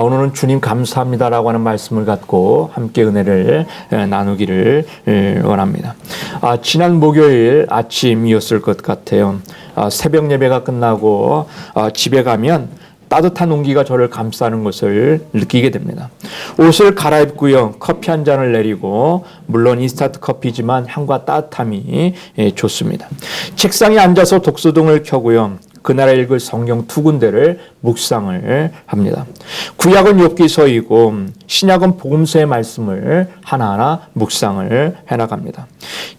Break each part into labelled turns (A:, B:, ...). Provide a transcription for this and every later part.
A: 오늘은 주님 감사합니다라고 하는 말씀을 갖고 함께 은혜를 나누기를 원합니다. 지난 목요일 아침이었을 것 같아요. 새벽 예배가 끝나고 집에 가면 따뜻한 온기가 저를 감싸는 것을 느끼게 됩니다. 옷을 갈아입고요. 커피 한 잔을 내리고, 물론 인스턴트 커피지만 향과 따뜻함이 좋습니다. 책상에 앉아서 독서등을 켜고요. 그날에 읽을 성경 2군데를 묵상을 합니다. 구약은 욥기서이고 신약은 복음서의 말씀을 하나하나 묵상을 해나갑니다.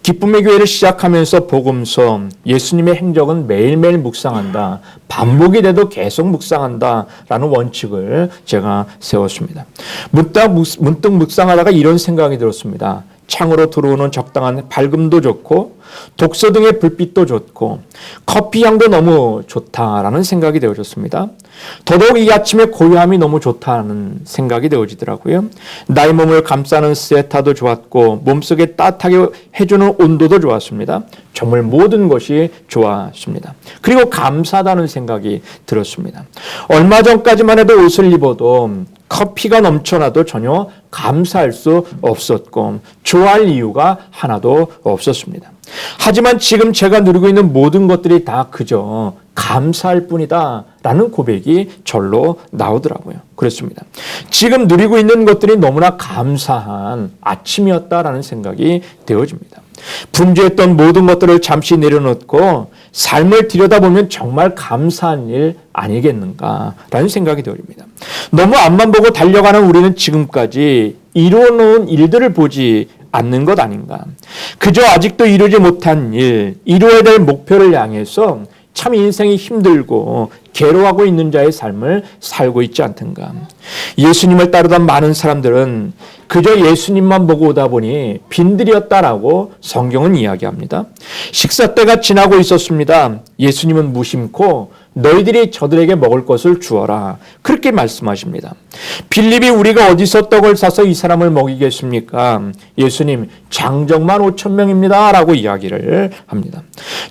A: 기쁨의 교회를 시작하면서 복음서, 예수님의 행적은 매일매일 묵상한다. 반복이 돼도 계속 묵상한다. 라는 원칙을 제가 세웠습니다. 문득 묵상하다가 이런 생각이 들었습니다. 창으로 들어오는 적당한 밝음도 좋고 독서등의 불빛도 좋고 커피 향도 너무 좋다라는 생각이 되어졌습니다. 더더욱 이 아침에 고요함이 너무 좋다는 생각이 되어지더라고요. 나의 몸을 감싸는 스웨터도 좋았고 몸속에 따뜻하게 해주는 온도도 좋았습니다. 정말 모든 것이 좋았습니다. 그리고 감사하다는 생각이 들었습니다. 얼마 전까지만 해도 옷을 입어도 커피가 넘쳐나도 전혀 감사할 수 없었고 좋아할 이유가 하나도 없었습니다. 하지만 지금 제가 누리고 있는 모든 것들이 다 그저 감사할 뿐이다 라는 고백이 절로 나오더라고요. 그렇습니다. 지금 누리고 있는 것들이 너무나 감사한 아침이었다라는 생각이 되어집니다. 분주했던 모든 것들을 잠시 내려놓고 삶을 들여다보면 정말 감사한 일 아니겠는가라는 생각이 되어집니다. 너무 앞만 보고 달려가는 우리는 지금까지 이루어놓은 일들을 보지 않는 것 아닌가. 그저 아직도 이루지 못한 일, 이루어야 될 목표를 향해서 참 인생이 힘들고 괴로워하고 있는 자의 삶을 살고 있지 않던가. 예수님을 따르던 많은 사람들은 그저 예수님만 보고 오다 보니 빈들이었다라고 성경은 이야기합니다. 식사 때가 지나고 있었습니다. 예수님은 무심코 너희들이 저들에게 먹을 것을 주어라. 그렇게 말씀하십니다. 빌립이 우리가 어디서 떡을 사서 이 사람을 먹이겠습니까? 예수님 장정만 5,000명입니다. 라고 이야기를 합니다.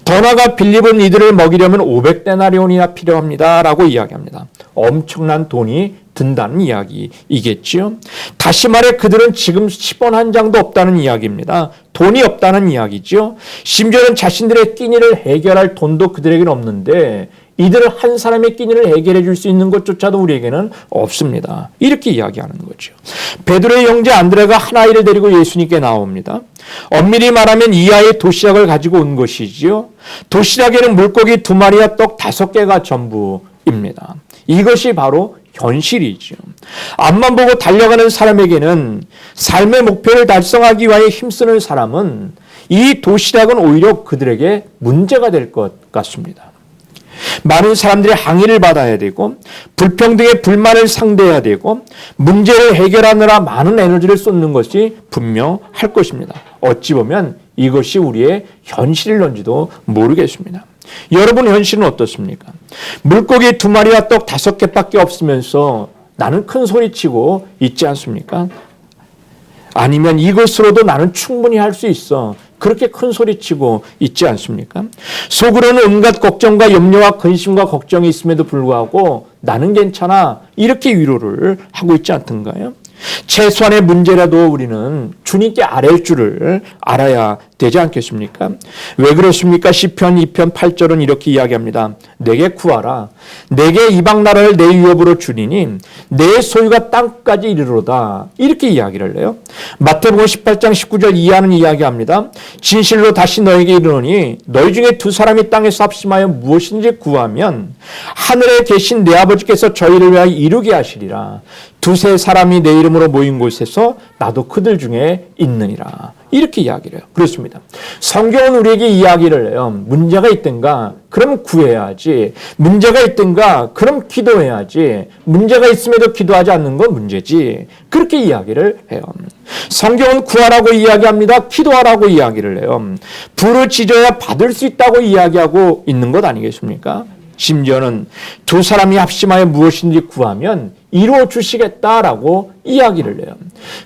A: 더 나아가 빌립은 이들을 먹이려면 500데나리온이나 필요합니다. 라고 이야기합니다. 엄청난 돈이 든다는 이야기이겠지요. 다시 말해 그들은 지금 10원 한 장도 없다는 이야기입니다. 돈이 없다는 이야기죠. 심지어는 자신들의 끼니를 해결할 돈도 그들에게는 없는데 이들을 한 사람의 끼니를 해결해 줄 수 있는 것조차도 우리에게는 없습니다. 이렇게 이야기하는 거죠. 베드로의 형제 안드레가 한 아이를 데리고 예수님께 나옵니다. 엄밀히 말하면 이 아이의 도시락을 가지고 온 것이지요. 도시락에는 물고기 2마리와 떡 5개가 전부입니다. 이것이 바로 현실이죠. 앞만 보고 달려가는 사람에게는 삶의 목표를 달성하기 위하여 힘쓰는 사람은 이 도시락은 오히려 그들에게 문제가 될 것 같습니다. 많은 사람들이 항의를 받아야 되고 불평등의 불만을 상대해야 되고 문제를 해결하느라 많은 에너지를 쏟는 것이 분명할 것입니다. 어찌 보면 이것이 우리의 현실일런지도 모르겠습니다. 여러분 현실은 어떻습니까? 물고기 2마리와 떡 5개밖에 없으면서 나는 큰 소리치고 있지 않습니까? 아니면 이것으로도 나는 충분히 할 수 있어. 그렇게 큰 소리치고 있지 않습니까? 속으로는 온갖 걱정과 염려와 근심과 걱정이 있음에도 불구하고 나는 괜찮아. 이렇게 위로를 하고 있지 않던가요? 최소한의 문제라도 우리는 주님께 아랠 줄을 알아야 되지 않겠습니까? 왜 그렇습니까? 시편 2편 8절은 이렇게 이야기합니다. 내게 구하라. 내게 이방 나라를 내 유업으로 주리니 내 소유가 땅까지 이르로다. 이렇게 이야기를 해요. 마태복음 18장 19절 이하는 이야기합니다. 진실로 다시 너에게 이르노니 너희 중에 2사람이 땅에서 합심하여 무엇인지 구하면 하늘에 계신 내 아버지께서 저희를 위하여 이루게 하시리라. 2-3사람이 내 이름으로 모인 곳에서 나도 그들 중에 있느니라. 이렇게 이야기를 해요. 그렇습니다. 성경은 우리에게 이야기를 해요. 문제가 있든가 그럼 구해야지. 문제가 있든가 그럼 기도해야지. 문제가 있음에도 기도하지 않는 건 문제지. 그렇게 이야기를 해요. 성경은 구하라고 이야기합니다. 기도하라고 이야기를 해요. 부르짖어야 받을 수 있다고 이야기하고 있는 것 아니겠습니까? 심지어는 2사람이 합심하여 무엇인지 구하면 이루어 주시겠다라고 이야기를 해요.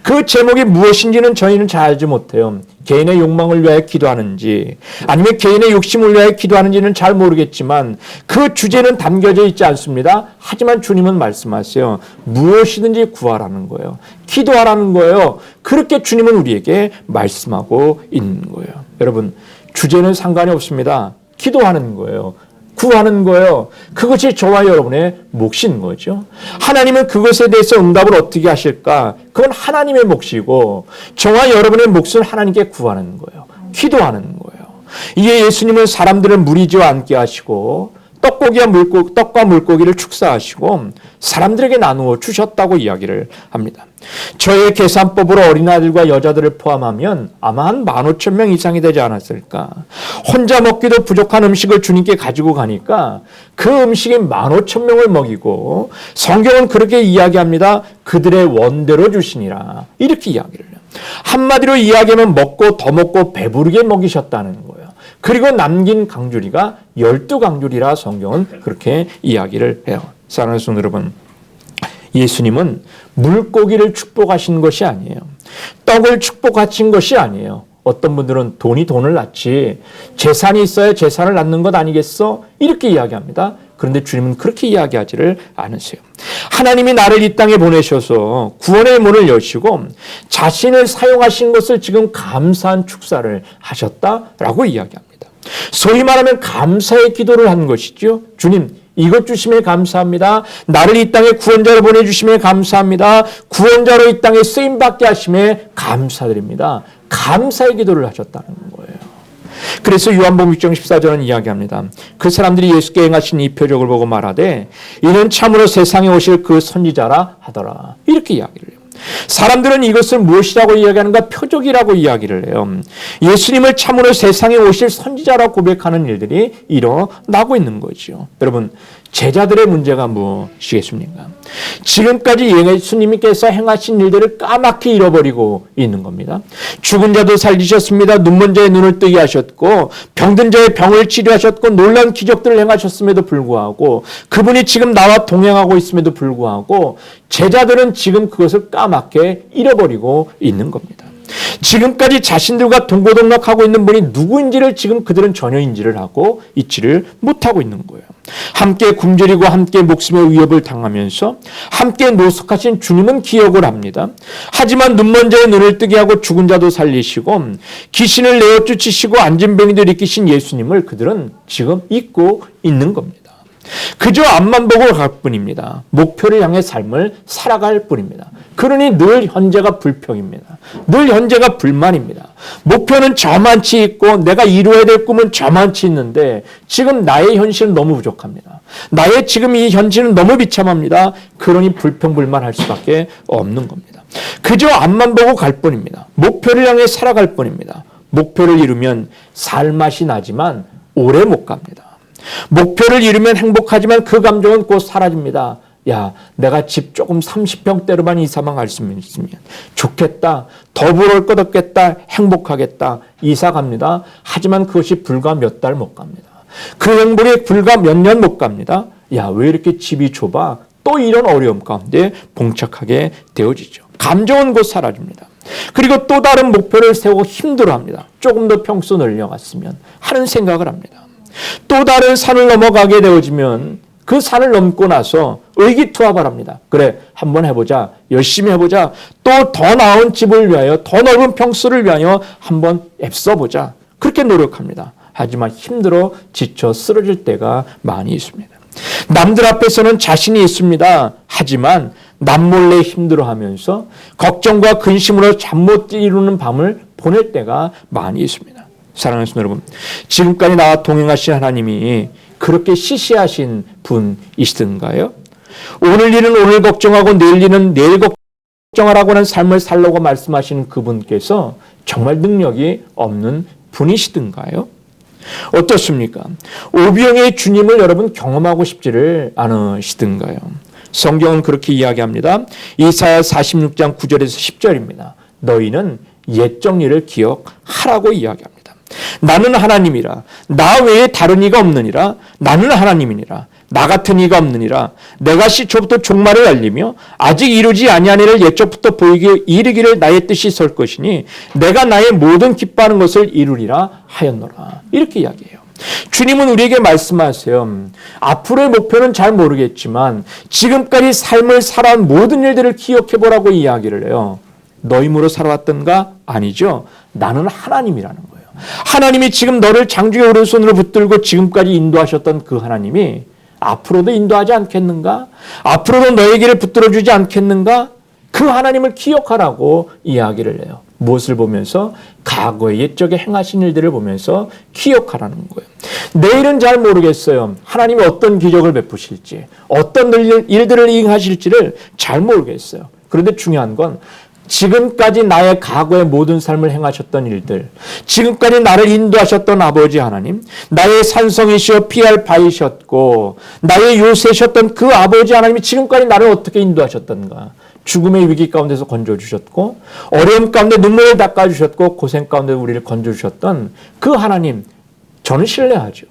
A: 그 제목이 무엇인지는 저희는 잘 알지 못해요. 개인의 욕망을 위하여 기도하는지 아니면 개인의 욕심을 위하여 기도하는지는 잘 모르겠지만 그 주제는 담겨져 있지 않습니다. 하지만 주님은 말씀하세요. 무엇이든지 구하라는 거예요. 기도하라는 거예요. 그렇게 주님은 우리에게 말씀하고 있는 거예요. 여러분, 주제는 상관이 없습니다. 기도하는 거예요. 구하는 거예요. 그것이 저와 여러분의 몫인 거죠. 하나님은 그것에 대해서 응답을 어떻게 하실까? 그건 하나님의 몫이고 저와 여러분의 몫은 하나님께 구하는 거예요. 기도하는 거예요. 이게 예수님은 사람들을 무리지어 앉게 하시고 떡과 물고기를 축사하시고 사람들에게 나누어 주셨다고 이야기를 합니다. 저의 계산법으로 어린아이들과 여자들을 포함하면 아마 한 15,000명 이상이 되지 않았을까. 혼자 먹기도 부족한 음식을 주님께 가지고 가니까 그 음식이 15,000명을 먹이고 성경은 그렇게 이야기합니다. 그들의 원대로 주시니라. 이렇게 이야기를 해요. 한마디로 이야기하면 먹고 더 먹고 배부르게 먹이셨다는 거예요. 그리고 남긴 강주리가 12강주리라 성경은 그렇게 이야기를 해요. 사랑하는 성도 여러분, 예수님은 물고기를 축복하신 것이 아니에요. 떡을 축복하신 것이 아니에요. 어떤 분들은 돈이 돈을 낳지 재산이 있어야 재산을 낳는 것 아니겠어? 이렇게 이야기합니다. 그런데 주님은 그렇게 이야기하지를 않으세요. 하나님이 나를 이 땅에 보내셔서 구원의 문을 여시고 자신을 사용하신 것을 지금 감사한 축사를 하셨다라고 이야기합니다. 소위 말하면 감사의 기도를 한 것이죠. 주님, 이것 주심에 감사합니다. 나를 이 땅에 구원자로 보내주심에 감사합니다. 구원자로 이 땅에 쓰임받게 하심에 감사드립니다. 감사의 기도를 하셨다는 거예요. 그래서 요한복음 6장 14절은 이야기합니다. 그 사람들이 예수께 행하신 이 표적을 보고 말하되 이는 참으로 세상에 오실 그 선지자라 하더라. 이렇게 이야기를 해요. 사람들은 이것을 무엇이라고 이야기하는가? 표적이라고 이야기를 해요. 예수님을 참으로 세상에 오실 선지자라고 고백하는 일들이 일어나고 있는 거죠. 여러분, 제자들의 문제가 무엇이겠습니까? 지금까지 예수님께서 행하신 일들을 까맣게 잃어버리고 있는 겁니다. 죽은 자도 살리셨습니다. 눈먼 자의 눈을 뜨게 하셨고 병든 자의 병을 치료하셨고 놀라운 기적들을 행하셨음에도 불구하고 그분이 지금 나와 동행하고 있음에도 불구하고 제자들은 지금 그것을 까맣게 잃어버리고 있는 겁니다. 지금까지 자신들과 동고동락하고 있는 분이 누구인지를 지금 그들은 전혀 인지를 하고 있지를 못하고 있는 거예요. 함께 굶주리고 함께 목숨의 위협을 당하면서 함께 노숙하신 주님은 기억을 합니다. 하지만 눈먼 자의 눈을 뜨게 하고 죽은 자도 살리시고 귀신을 내어 쫓으시고 앉은 병이도 일으키신 예수님을 그들은 지금 잊고 있는 겁니다. 그저 앞만 보고 갈 뿐입니다. 목표를 향해 삶을 살아갈 뿐입니다. 그러니 늘 현재가 불평입니다. 늘 현재가 불만입니다. 목표는 저만치 있고 내가 이루어야 될 꿈은 저만치 있는데 지금 나의 현실은 너무 부족합니다. 나의 지금 이 현실은 너무 비참합니다. 그러니 불평불만할 수밖에 없는 겁니다. 그저 앞만 보고 갈 뿐입니다. 목표를 향해 살아갈 뿐입니다. 목표를 이루면 살맛이 나지만 오래 못 갑니다. 목표를 이루면 행복하지만 그 감정은 곧 사라집니다. 야, 내가 집 조금 30평대로만 이사만 갈 수 있으면 좋겠다. 더 벌을 것 없겠다. 행복하겠다. 이사 갑니다. 하지만 그것이 불과 몇 달 못 갑니다. 그 행복이 불과 몇 년 못 갑니다. 야, 왜 이렇게 집이 좁아? 또 이런 어려움 가운데 봉착하게 되어지죠. 감정은 곧 사라집니다. 그리고 또 다른 목표를 세우고 힘들어합니다. 조금 더 평수 늘려갔으면 하는 생각을 합니다. 또 다른 산을 넘어가게 되어지면 그 산을 넘고 나서 의기투합을 합니다. 그래, 한번 해보자. 열심히 해보자. 또 더 나은 집을 위하여, 더 넓은 평수를 위하여 한번 애써보자. 그렇게 노력합니다. 하지만 힘들어 지쳐 쓰러질 때가 많이 있습니다. 남들 앞에서는 자신이 있습니다. 하지만 남몰래 힘들어하면서 걱정과 근심으로 잠 못 이루는 밤을 보낼 때가 많이 있습니다. 사랑하는 여러분, 지금까지 나와 동행하신 하나님이 그렇게 시시하신 분이시던가요? 오늘 일은 오늘 걱정하고 내일 일은 내일 걱정하라고 하는 삶을 살라고 말씀하시는 그분께서 정말 능력이 없는 분이시던가요? 어떻습니까? 오병의 주님을 여러분 경험하고 싶지를 않으시던가요? 성경은 그렇게 이야기합니다. 이사야 46장 9절에서 10절입니다. 너희는 옛 정리를 기억하라고 이야기합니다. 나는 하나님이라 나 외에 다른 이가 없느니라. 나는 하나님이니라. 나 같은 이가 없느니라. 내가 시초부터 종말을 알리며 아직 이루지 아니한 일을 옛적부터 보이기 이르기를 나의 뜻이 설 것이니 내가 나의 모든 기뻐하는 것을 이루리라 하였노라. 이렇게 이야기해요. 주님은 우리에게 말씀하세요. 앞으로의 목표는 잘 모르겠지만 지금까지 삶을 살아온 모든 일들을 기억해보라고 이야기를 해요. 너 힘으로 살아왔던가? 아니죠. 나는 하나님이라는 거예요. 하나님이 지금 너를 장중의 오른손으로 붙들고 지금까지 인도하셨던 그 하나님이 앞으로도 인도하지 않겠는가? 앞으로도 너의 길을 붙들어주지 않겠는가? 그 하나님을 기억하라고 이야기를 해요. 무엇을 보면서? 과거의 옛적에 행하신 일들을 보면서 기억하라는 거예요. 내일은 잘 모르겠어요. 하나님이 어떤 기적을 베푸실지, 어떤 일들을 이행하실지를 잘 모르겠어요. 그런데 중요한 건 지금까지 나의 과거의 모든 삶을 행하셨던 일들, 지금까지 나를 인도하셨던 아버지 하나님, 나의 산성이시여 피할 바이셨고 나의 요새셨던 그 아버지 하나님이 지금까지 나를 어떻게 인도하셨던가. 죽음의 위기 가운데서 건져주셨고 어려움 가운데 눈물을 닦아주셨고 고생 가운데 우리를 건져주셨던 그 하나님, 저는 신뢰하죠.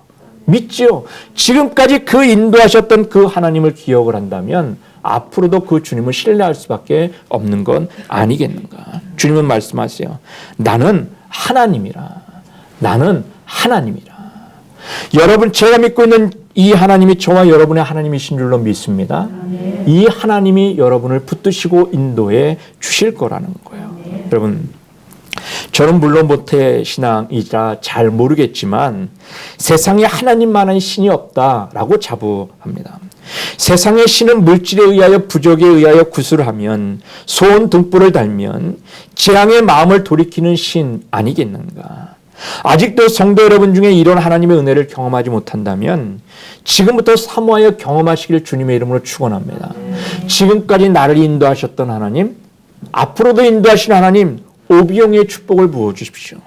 A: 믿지요. 지금까지 그 인도하셨던 그 하나님을 기억을 한다면 앞으로도 그 주님을 신뢰할 수밖에 없는 건 아니겠는가. 주님은 말씀하세요. 나는 하나님이라. 나는 하나님이라. 여러분, 제가 믿고 있는 이 하나님이 저와 여러분의 하나님이신 줄로 믿습니다. 이 하나님이 여러분을 붙드시고 인도해 주실 거라는 거예요. 여러분, 저는 물론 모태신앙이라 잘 모르겠지만 세상에 하나님만한 신이 없다라고 자부합니다. 세상의 신은 물질에 의하여 부족에 의하여 구술하면 소원 등불을 달면 재앙의 마음을 돌이키는 신 아니겠는가. 아직도 성도 여러분 중에 이런 하나님의 은혜를 경험하지 못한다면 지금부터 사모하여 경험하시길 주님의 이름으로 축원합니다. 지금까지 나를 인도하셨던 하나님, 앞으로도 인도하실 하나님, 오비영의 축복을 부어주십시오.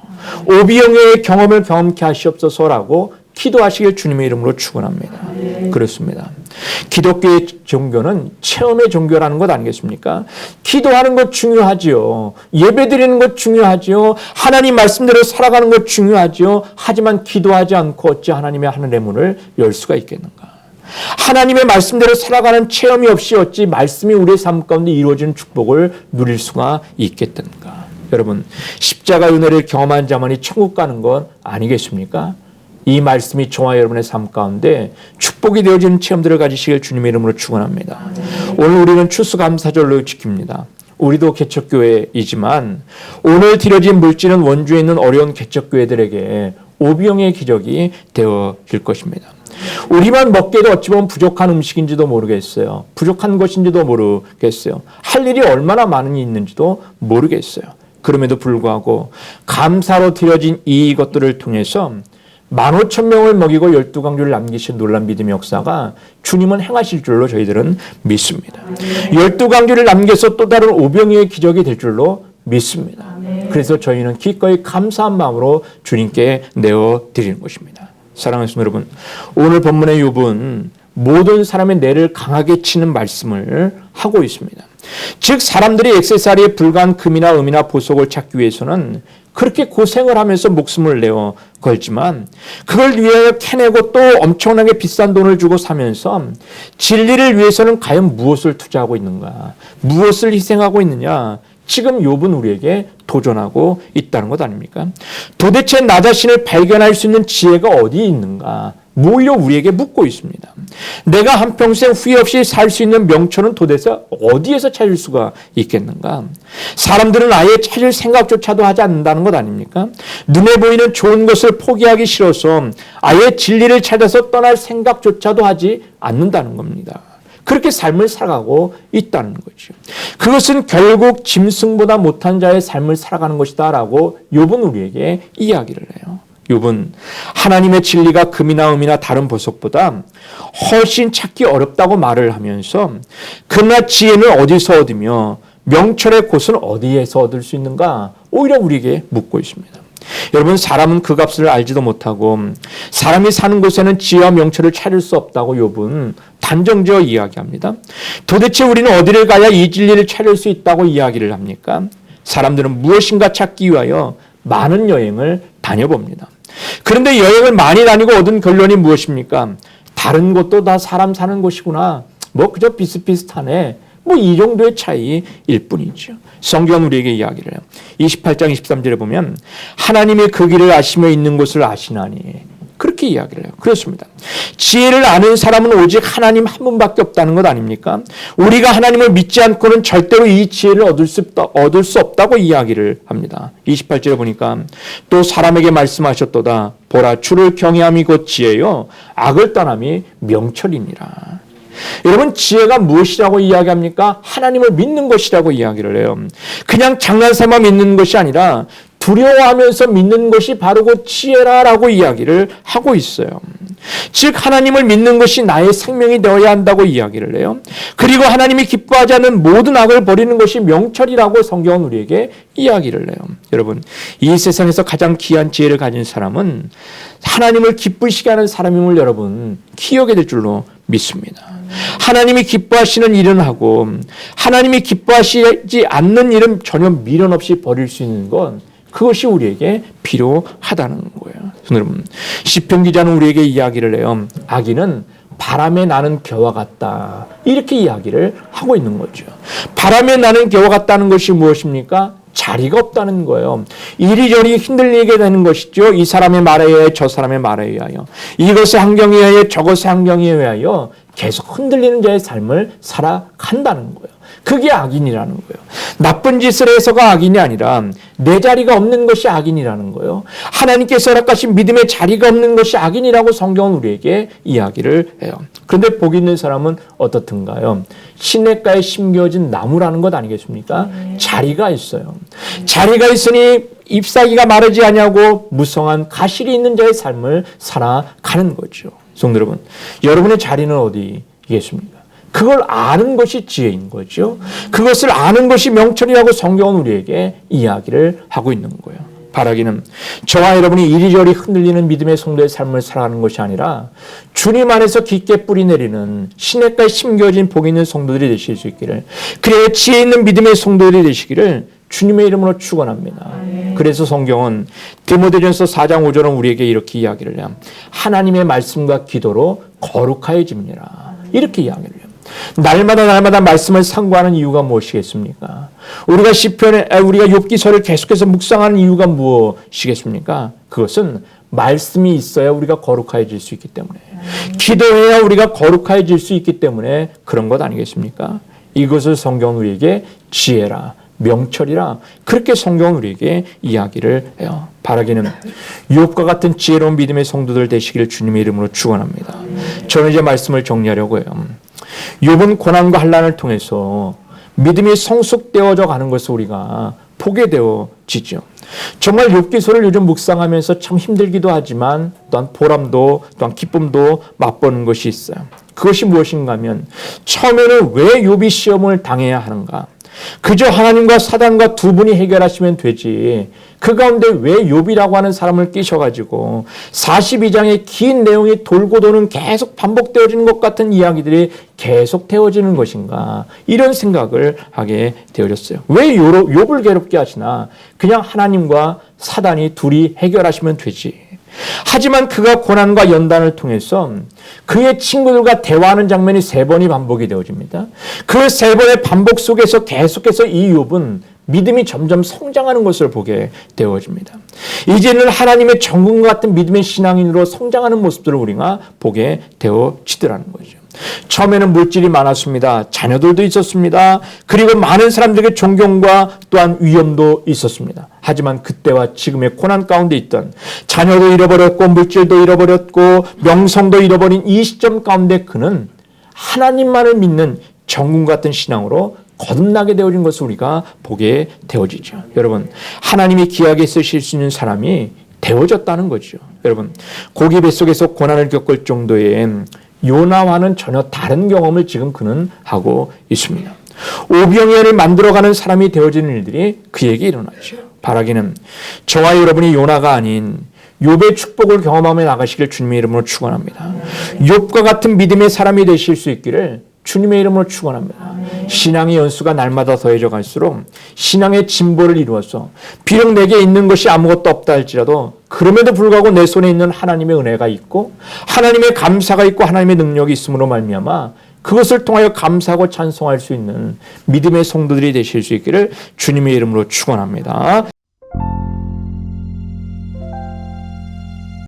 A: 오비영의 경험을 경험케 하시옵소서라고 기도하시길 주님의 이름으로 축원합니다. 그렇습니다. 기독교의 종교는 체험의 종교라는 것 아니겠습니까? 기도하는 것 중요하지요. 예배드리는 것 중요하지요. 하나님 말씀대로 살아가는 것 중요하지요. 하지만 기도하지 않고 어찌 하나님의 하늘의 문을 열 수가 있겠는가? 하나님의 말씀대로 살아가는 체험이 없이 어찌 말씀이 우리의 삶 가운데 이루어지는 축복을 누릴 수가 있겠는가? 여러분, 십자가 은혜를 경험한 자만이 천국 가는 건 아니겠습니까? 이 말씀이 저와 여러분의 삶 가운데 축복이 되어지는 체험들을 가지시길 주님의 이름으로 축원합니다. 오늘 우리는 추수감사절로 지킵니다. 우리도 개척교회이지만 오늘 드려진 물질은 원주에 있는 어려운 개척교회들에게 오비영의 기적이 되어질 것입니다. 우리만 먹기에도 어찌 보면 부족한 음식인지도 모르겠어요. 부족한 것인지도 모르겠어요. 할 일이 얼마나 많이 있는지도 모르겠어요. 그럼에도 불구하고 감사로 드려진 이것들을 통해서 15,000명을 먹이고 12강주를 남기신 놀란 믿음의 역사가 주님은 행하실 줄로 저희들은 믿습니다. 12강주를 남겨서 또 다른 오병이의 기적이 될 줄로 믿습니다. 그래서 저희는 기꺼이 감사한 마음으로 주님께 내어드리는 것입니다. 사랑하는 성도 여러분, 오늘 본문의 욥은 모든 사람의 뇌를 강하게 치는 말씀을 하고 있습니다. 즉 사람들이 액세서리에 불과한 금이나 음이나 보석을 찾기 위해서는 그렇게 고생을 하면서 목숨을 내어 걸지만 그걸 위하여 캐내고 또 엄청나게 비싼 돈을 주고 사면서 진리를 위해서는 과연 무엇을 투자하고 있는가? 무엇을 희생하고 있느냐? 지금 욥은 우리에게 도전하고 있다는 것 아닙니까? 도대체 나 자신을 발견할 수 있는 지혜가 어디 있는가? 오히려 우리에게 묻고 있습니다. 내가 한평생 후회 없이 살 수 있는 명철은 도대체 어디에서 찾을 수가 있겠는가? 사람들은 아예 찾을 생각조차도 하지 않는다는 것 아닙니까? 눈에 보이는 좋은 것을 포기하기 싫어서 아예 진리를 찾아서 떠날 생각조차도 하지 않는다는 겁니다. 그렇게 삶을 살아가고 있다는 거죠. 그것은 결국 짐승보다 못한 자의 삶을 살아가는 것이다 라고 욥은 우리에게 이야기를 해요. 욥은 하나님의 진리가 금이나 음이나 다른 보석보다 훨씬 찾기 어렵다고 말을 하면서 그러나 지혜는 어디서 얻으며 명철의 곳은 어디에서 얻을 수 있는가? 오히려 우리에게 묻고 있습니다. 여러분, 사람은 그 값을 알지도 못하고 사람이 사는 곳에는 지혜와 명철을 찾을 수 없다고 욥은 단정지어 이야기합니다. 도대체 우리는 어디를 가야 이 진리를 찾을 수 있다고 이야기를 합니까? 사람들은 무엇인가 찾기 위하여 많은 여행을 다녀봅니다. 그런데 여행을 많이 다니고 얻은 결론이 무엇입니까? 다른 곳도 다 사람 사는 곳이구나. 뭐 그저 비슷비슷하네. 뭐 이 정도의 차이일 뿐이죠. 성경은 우리에게 이야기를 해요. 28장 23절에 보면 하나님의 그 길을 아시며 있는 곳을 아시나니 그렇게 이야기를 해요. 그렇습니다. 지혜를 아는 사람은 오직 하나님 한 분밖에 없다는 것 아닙니까? 우리가 하나님을 믿지 않고는 절대로 이 지혜를 얻을 수 없다고 이야기를 합니다. 28절에 보니까 또 사람에게 말씀하셨도다. 보라, 주를 경외함이 곧 지혜요 악을 떠남이 명철이니라. 여러분, 지혜가 무엇이라고 이야기합니까? 하나님을 믿는 것이라고 이야기를 해요. 그냥 장난삼아 믿는 것이 아니라 두려워하면서 믿는 것이 바로 그 지혜라라고 이야기를 하고 있어요. 즉 하나님을 믿는 것이 나의 생명이 되어야 한다고 이야기를 해요. 그리고 하나님이 기뻐하지 않는 모든 악을 버리는 것이 명철이라고 성경은 우리에게 이야기를 해요. 여러분, 이 세상에서 가장 귀한 지혜를 가진 사람은 하나님을 기쁘시게 하는 사람임을 여러분 기억해야 될 줄로 믿습니다. 하나님이 기뻐하시는 일은 하고 하나님이 기뻐하시지 않는 일은 전혀 미련 없이 버릴 수 있는 건 그것이 우리에게 필요하다는 거예요. 여러분, 시편 기자는 우리에게 이야기를 해요. 악인은 바람에 나는 겨와 같다. 이렇게 이야기를 하고 있는 거죠. 바람에 나는 겨와 같다는 것이 무엇입니까? 자리가 없다는 거예요. 이리저리 흔들리게 되는 것이죠. 이 사람의 말에 의하여 저 사람의 말에 의하여 이것의 환경에 의하여 저것의 환경에 의하여 계속 흔들리는 자의 삶을 살아간다는 거예요. 그게 악인이라는 거예요. 나쁜 짓을 해서가 악인이 아니라 내 자리가 없는 것이 악인이라는 거예요. 하나님께서 허락하신 믿음의 자리가 없는 것이 악인이라고 성경은 우리에게 이야기를 해요. 그런데 복 있는 사람은 어떻든가요? 시냇가에 심겨진 나무라는 것 아니겠습니까? 자리가 있어요. 자리가 있으니 잎사귀가 마르지 아니하고 무성한 가실이 있는 자의 삶을 살아가는 거죠. 성도 여러분, 여러분의 자리는 어디겠습니까? 그걸 아는 것이 지혜인 거죠. 그것을 아는 것이 명철이라고 성경은 우리에게 이야기를 하고 있는 거예요. 바라기는 저와 여러분이 이리저리 흔들리는 믿음의 성도의 삶을 살아가는 것이 아니라 주님 안에서 깊게 뿌리내리는 시냇가에 심겨진 복 있는 성도들이 되실 수 있기를, 그래야 지혜 있는 믿음의 성도들이 되시기를 주님의 이름으로 축원합니다. 그래서 성경은 디모데전서 4장 5절은 우리에게 이렇게 이야기를 해요. 하나님의 말씀과 기도로 거룩하여집니다. 이렇게 이야기를 해요. 날마다 말씀을 상고하는 이유가 무엇이겠습니까? 우리가 욥기서를 계속해서 묵상하는 이유가 무엇이겠습니까? 그것은 말씀이 있어야 우리가 거룩해질 수 있기 때문에, 기도해야 우리가 거룩해질 수 있기 때문에 그런 것 아니겠습니까? 이것을 성경은 우리에게 지혜라, 명철이라 그렇게 성경은 우리에게 이야기를 해요. 바라기는 욥과 같은 지혜로운 믿음의 성도들 되시기를 주님의 이름으로 축원합니다. 저는 이제 말씀을 정리하려고 해요. 욥은 고난과 환난을 통해서 믿음이 성숙되어져 가는 것을 우리가 보게 되어지죠. 정말 욥기서를 요즘 묵상하면서 참 힘들기도 하지만 또한 보람도 또한 기쁨도 맛보는 것이 있어요. 그것이 무엇인가 하면 처음에는 왜 욥이 시험을 당해야 하는가? 그저 하나님과 사단과 두 분이 해결하시면 되지. 그 가운데 왜 욥이라고 하는 사람을 끼셔가지고 42장의 긴 내용이 돌고 도는 계속 반복되어지는 것 같은 이야기들이 계속 되어지는 것인가, 이런 생각을 하게 되어졌어요. 왜 욥을 괴롭게 하시나? 그냥 하나님과 사단이 둘이 해결하시면 되지. 하지만 그가 고난과 연단을 통해서 그의 친구들과 대화하는 장면이 3번이 반복이 되어집니다. 그 3번의 반복 속에서 계속해서 이 욥은 믿음이 점점 성장하는 것을 보게 되어집니다. 이제는 하나님의 정금과 같은 믿음의 신앙인으로 성장하는 모습들을 우리가 보게 되어지더라는 거죠. 처음에는 물질이 많았습니다. 자녀들도 있었습니다. 그리고 많은 사람들에게 존경과 또한 위엄도 있었습니다. 하지만 그때와 지금의 고난 가운데 있던, 자녀도 잃어버렸고 물질도 잃어버렸고 명성도 잃어버린 이 시점 가운데 그는 하나님만을 믿는 정금 같은 신앙으로 거듭나게 되어진 것을 우리가 보게 되어지죠. 여러분, 하나님이 귀하게 쓰실 수 있는 사람이 되어졌다는 거죠. 여러분, 고기 뱃속에서 고난을 겪을 정도의 요나와는 전혀 다른 경험을 지금 그는 하고 있습니다. 오병이어를 만들어가는 사람이 되어지는 일들이 그에게 일어나죠. 바라기는 저와 여러분이 요나가 아닌 욥의 축복을 경험하며 나가시길 주님의 이름으로 축원합니다. 욥과 같은 믿음의 사람이 되실 수 있기를 주님의 이름으로 축원합니다. 신앙의 연수가 날마다 더해져 갈수록 신앙의 진보를 이루어서 비록 내게 있는 것이 아무것도 없다 할지라도 그럼에도 불구하고 내 손에 있는 하나님의 은혜가 있고 하나님의 감사가 있고 하나님의 능력이 있음으로 말미암아 그것을 통하여 감사하고 찬송할 수 있는 믿음의 성도들이 되실 수 있기를 주님의 이름으로 축원합니다.